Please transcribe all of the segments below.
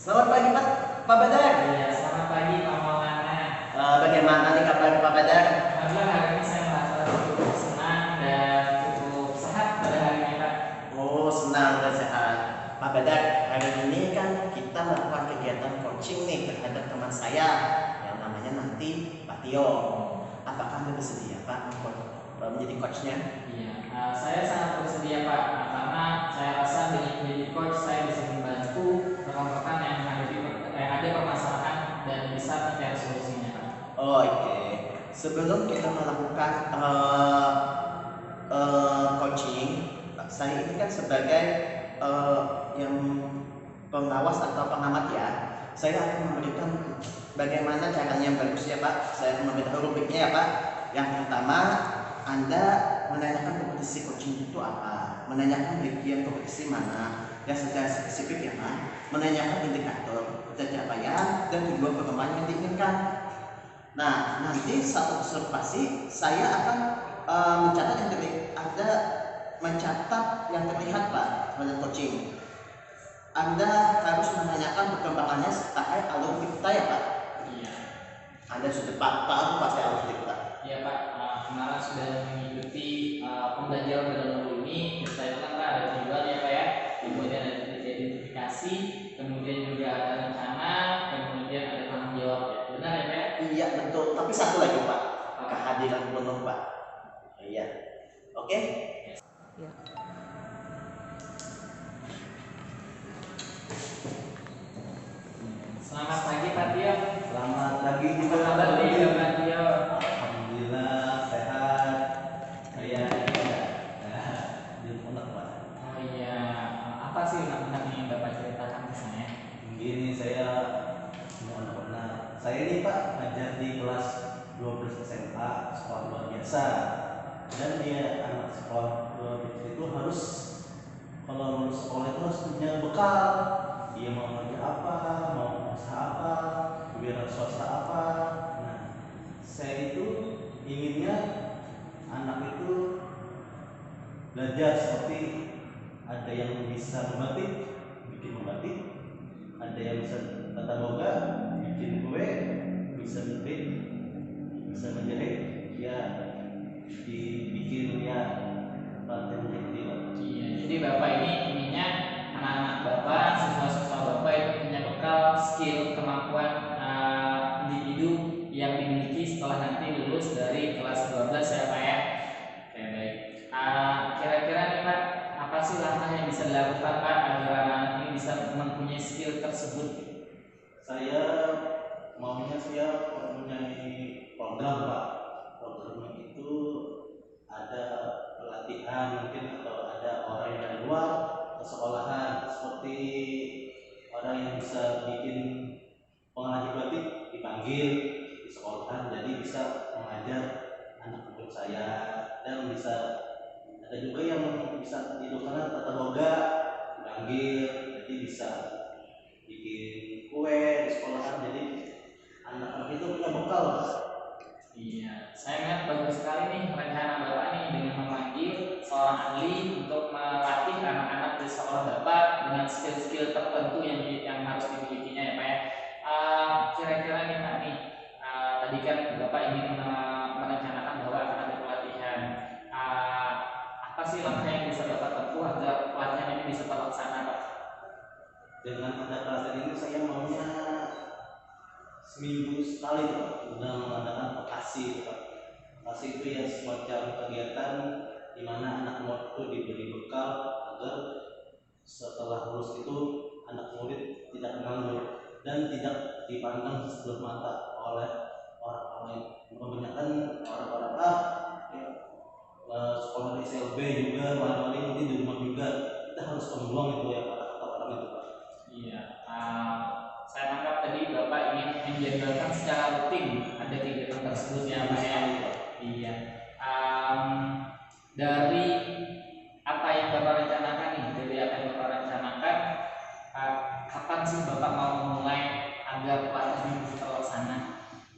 Selamat pagi Pak Badar. Iya, selamat pagi Pak Maulana. Bagaimana nih kabar Pak Badar? Alhamdulillah hari ini saya merasa cukup senang dan cukup sehat pada hari ini Pak. Oh, senang dan sehat. Pak Badar, hari ini kan kita melakukan kegiatan coaching nih terhadap teman saya yang namanya nanti Pak Tio. Apakah Anda bersedia Pak menjadi coachnya? Iya, saya sangat bersedia Pak, karena saya rasa dengan menjadi coach saya bisa membantu rekan-rekan yang ada permasalahan dan bisa mencari solusinya Pak. Oh, oke. Sebelum kita melakukan coaching, saya ini kan sebagai yang pengawas atau pengamat ya. Saya akan memberikan bagaimana caranya yang bagus ya Pak. Saya akan memberitahu rubriknya ya Pak. Yang pertama, Anda menanyakan kompetisi coaching itu apa, menanyakan bagian kompetisi mana yang secara spesifik ya Pak, menanyakan indikator pencapaian dan tujuan perkembangan yang diinginkan. Nah, nanti saat observasi saya akan mencatat yang ada mencatat yang terlihat Pak pada coaching. Anda harus menanyakan perkembangannya terkait alur kita ya Pak. Iya. Anda sudah tahu pasti alur kita. Iya Pak, kemarin sudah mengikuti pembelajaran terdahulu ini. Saya kan Pak ada tujuan ya Pak ya, kemudian ada identifikasi, kemudian juga ada rencana, kemudian ada tanggung jawab ya. Benar ya Pak? Iya betul. Tapi satu lagi Pak, kehadiran penuh Pak. Iya. Oke. Ya. Selamat pagi Pak Tio. Selamat pagi juga Apa kabar nih Pak Tio? Alhamdulillah sehat. Saya di pondok Pak. Oh iya, apa sih unek-unek yang ingin Bapak ceritakan ke saya? Begini saya anak-anak. Saya ini Pak ngajar di kelas 12 SMA sekolah luar biasa. Dan dia anak sekolah luar biasa itu harus kalau lulus sekolah itu harus punya bekal. Dia mau kerja apa, mau usaha apa, wira swasta apa. Nah, saya itu inginnya anak itu belajar seperti ada yang bisa membatik, bikin membatik, ada yang bisa tata boga, bikin kue, bisa menjahit, bisa menjahit, ya dibikin ya pelatihan menjahit. Iya, jadi Bapak ini inginnya anak-anak Bapak, siswa-siswa Bapak itu punya bekal skill, kemampuan individu yang dimiliki setelah nanti lulus dari kelas 12 ya Pak ya. Oke baik. Kira-kira nih Pak, apa sih langkah yang bisa dilakukan Pak agar anak ini bisa mempunyai skill tersebut? Saya maunya saya mempunyai program Pak. Programnya itu ada pelatihan mungkin atau ada orang yang dari luar ke sekolahan seperti orang yang bisa bikin pengrajin batik dipanggil di sekolahan jadi bisa mengajar anak murid saya dan bisa ada juga yang bisa di sana tata boga dipanggil jadi bisa bikin kue di sekolahan jadi anak-anak itu punya bekal. Iya, saya lihat bagus sekali nih rencana Bapak nih dengan memanggil seorang ahli untuk melatih anak-anak di sekolah Bapak dengan skill-skill tertentu yang harus dimilikinya ya Pak ya. Kira-kira nih Pak nih, tadi kan Bapak ingin merencanakan bahwa akan ada pelatihan. Apa sih langkah yang bisa Bapak tempuh agar pelatihan ini bisa terlaksana Pak? Dengan ada pelatihan ini saya maunya seminggu sekali Pak udah mengadakan vokasi Pak. Vokasi itu ya semacam kegiatan di mana anak murid itu diberi bekal agar setelah lulus itu anak murid tidak menganggur dan tidak dipandang sebelah mata oleh orang lain. Kebanyakan orang-orang ya, sekolah di SLB juga wali-wali nanti di rumah juga kita harus pembuang itu ya kata-kata orang itu Pak. Iya, saya tangkap tadi Bapak ingin menjadwalkan secara rutin ada kegiatan tersebut ya Pak ya. Iya. Dari apa yang Bapak rencanakan nih, dari apa yang Bapak rencanakan, kapan sih Bapak mau memulai agar pelatihan ini bisa terlaksana?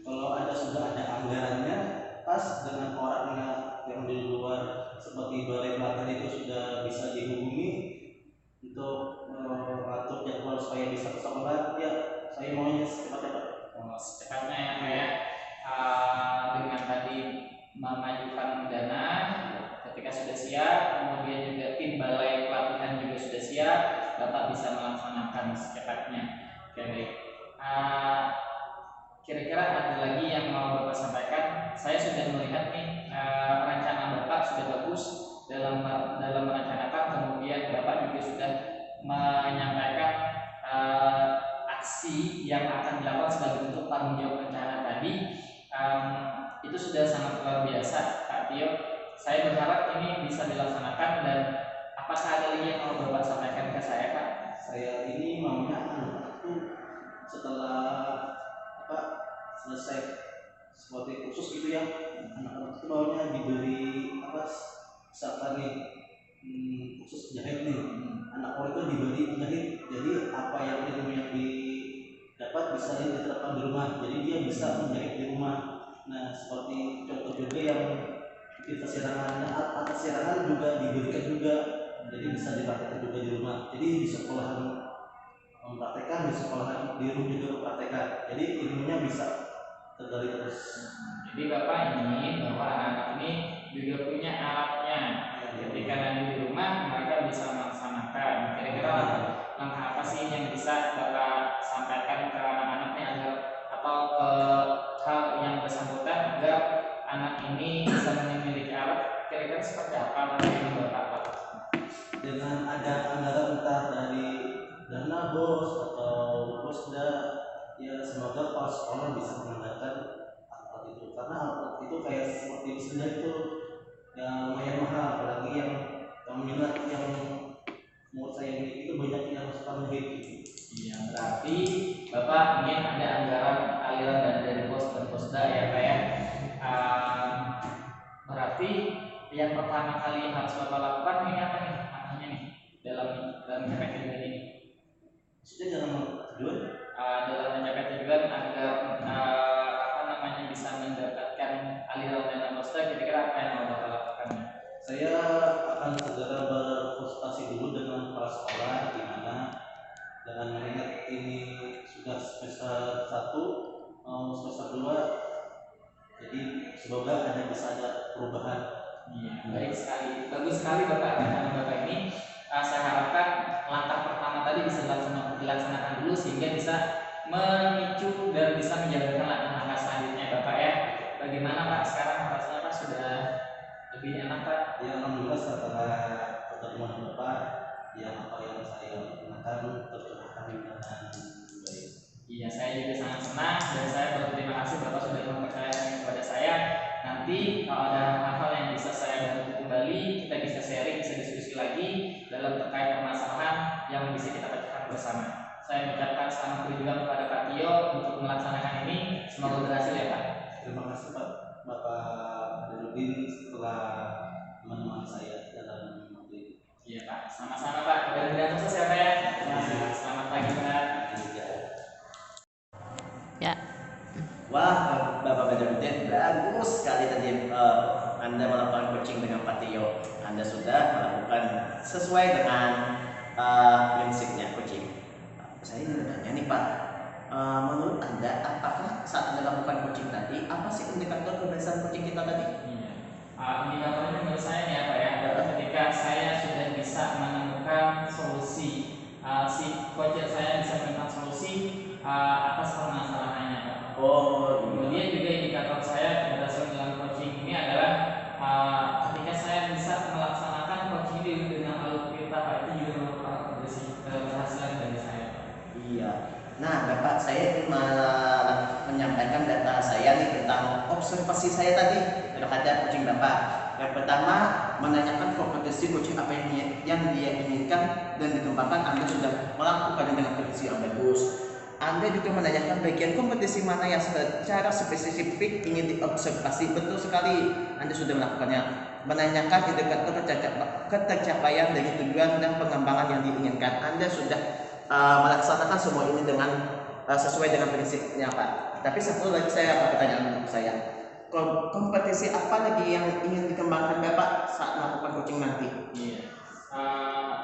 Kalau sudah ada anggarannya pas dengan orangnya yang di luar seperti balai pelatihan itu sudah bisa dihubungi untuk mengatur jadwal supaya bisa ke sekolah ya saya maunya secepatnya Pak. Secepatnya ya kayak dengan tadi memajukan dana ketika sudah siap, kemudian juga tim balai pelatihan juga sudah siap, Bapak bisa melaksanakan secepatnya. Oke baik. Kira-kira ada lagi yang mau Bapak sampaikan? Saya sudah melihat nih rencana Bapak sudah bagus dalam merencanakan, kemudian Bapak juga sudah menyampaikan aksi yang akan dilakukan sebagai bentuk tanggung jawab rencana tadi. Itu sudah sangat luar biasa Pak Tio. Saya berharap ini bisa dilaksanakan, dan apakah ada lagi yang mau Bapak sampaikan ke saya Pak? Saya ini maunya anak itu setelah selesai seperti kursus gitu ya, anak-anak itu maunya diberi misalkan nih khusus jahit nih, anak orang itu diberi jahit, jadi apa yang ilmu yang didapat bisa diterapkan di rumah, jadi dia bisa menjahit di rumah. Nah seperti contoh juga yang kita atas sirangan juga diberikan juga, jadi bisa dipraktekkan juga di rumah, jadi di sekolahan mempraktekkan, di sekolahan di rumah juga mempraktekkan, jadi ilmunya bisa tergali terus. Jadi Bapak ingin bahwa anak-anak ini juga punya alatnya, ketika nanti di rumah mereka bisa melaksanakan. Kira-kira langkah apa sih yang bisa Bapak sampaikan ke anak-anak ini agar, atau ke hal yang bersangkutan agar anak ini bisa memiliki alat? Kira-kira seperti apa yang Bapak Pak? Dengan ada anggaran entah dari dana bos atau bosda, ya semoga kepala sekolah bisa mengandalkan alat itu, karena alat itu kayak seperti mesinnya itu ya lumayan mahal, apalagi yang minat yang menurut saya ini itu banyak yang suka ngehit gitu. Iya, berarti Bapak ingin ada anggaran aliran dari bos dan bosda ya kayak berarti yang pertama kali harus Bapak lakukan ini apa nih namanya nih dalam mencapai tujuan ini? Maksudnya dalam tujuan? Dalam mencapai tujuan agar bisa mendapatkan aliran dana bosda, kira-kira apa yang mau Bapak lakukan? Saya akan segera berkonsultasi dulu dengan kepala sekolah, di mana dengan mengingat ini sudah semester 1 mau semester 2, jadi semoga bisa ada perubahan. Iya, baik sekali, bagus sekali Bapak rencana Bapak ini. Saya harapkan langkah pertama tadi bisa dilaksanakan dulu sehingga bisa memicu dan bisa menjalankan langkah selanjutnya Bapak ya. Bagaimana Pak sekarang rasanya Pak, sudah lebih enak Pak? Ya alhamdulillah setelah pertemuan Bapak yang apa yang saya lakukan tercerahkan dengan baik. Iya, saya juga sangat senang dan saya berterima kasih Bapak sudah mempercayakan kepada saya. Nanti kalau ada hal-hal yang bisa saya bantu kembali, kita bisa sharing, bisa diskusi lagi dalam terkait permasalahan yang bisa kita pecahkan bersama. Saya mengucapkan selamat berjuang kepada Pak Tio untuk melaksanakan ini. Semoga berhasil ya Pak. Terima kasih Pak Bapak Adeludin setelah menemani saya dalam waktu. Iya Pak, sama-sama Pak. Mudah-mudahan sukses ya Pak ya. Selamat pagi Pak. Ya. Wah, Bapak Badrudin, bagus sekali tadi Anda melakukan coaching dengan Pak Tio. Anda sudah melakukan sesuai dengan prinsipnya coaching. Saya ingin bertanya nih Pak, menurut Anda, apakah saat Anda lakukan coaching tadi, apa sih indikator keberhasilan coaching kita tadi? Iya. Indikatornya menurut saya ya Pak ya, ketika saya sudah bisa menemukan solusi, si coach saya bisa menemukan solusi atas permasalahannya Pak. Kemudian juga indikator saya keberhasilan dalam coaching ini adalah ketika saya bisa melaksanakan coaching ini dengan alur perintah Pak, itu juga merupakan keberhasilan dari saya Pak. Iya. Nah, Bapak, saya ingin menyampaikan data saya nih tentang observasi saya tadi terhadap coaching Bapak. Yang pertama, menanyakan kompetensi coaching apa yang dia inginkan dan dikembangkan. Anda sudah melakukannya dengan kondisi yang bagus. Anda juga menanyakan bagian kompetisi mana yang secara spesifik ingin diobservasi. Betul sekali, Anda sudah melakukannya. Menanyakan indikator ketercapaian dari tujuan dan pengembangan yang diinginkan. Anda sudah melaksanakan semua ini dengan sesuai dengan prinsipnya Pak. Tapi satu lagi pertanyaan untuk saya, kompetisi apa lagi yang ingin dikembangkan Bapak saat melakukan coaching nanti? Iya.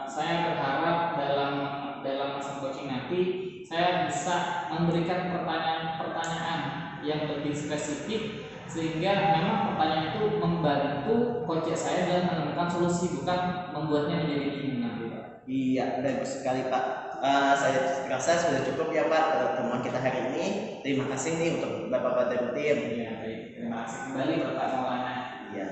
Saya berharap dalam masa coaching nanti saya bisa bisa memberikan pertanyaan-pertanyaan yang lebih spesifik, sehingga memang pertanyaan itu membantu coach saya dalam menemukan solusi, bukan membuatnya menjadi bingung nanti, Pak. Iya, bagus sekali Pak. Saya rasa sudah cukup ya Pak pertemuan kita hari ini. Terima kasih nih untuk Bapak Badrudin. Iya, baik. Terima kasih kembali Bapak Maulana. Iya.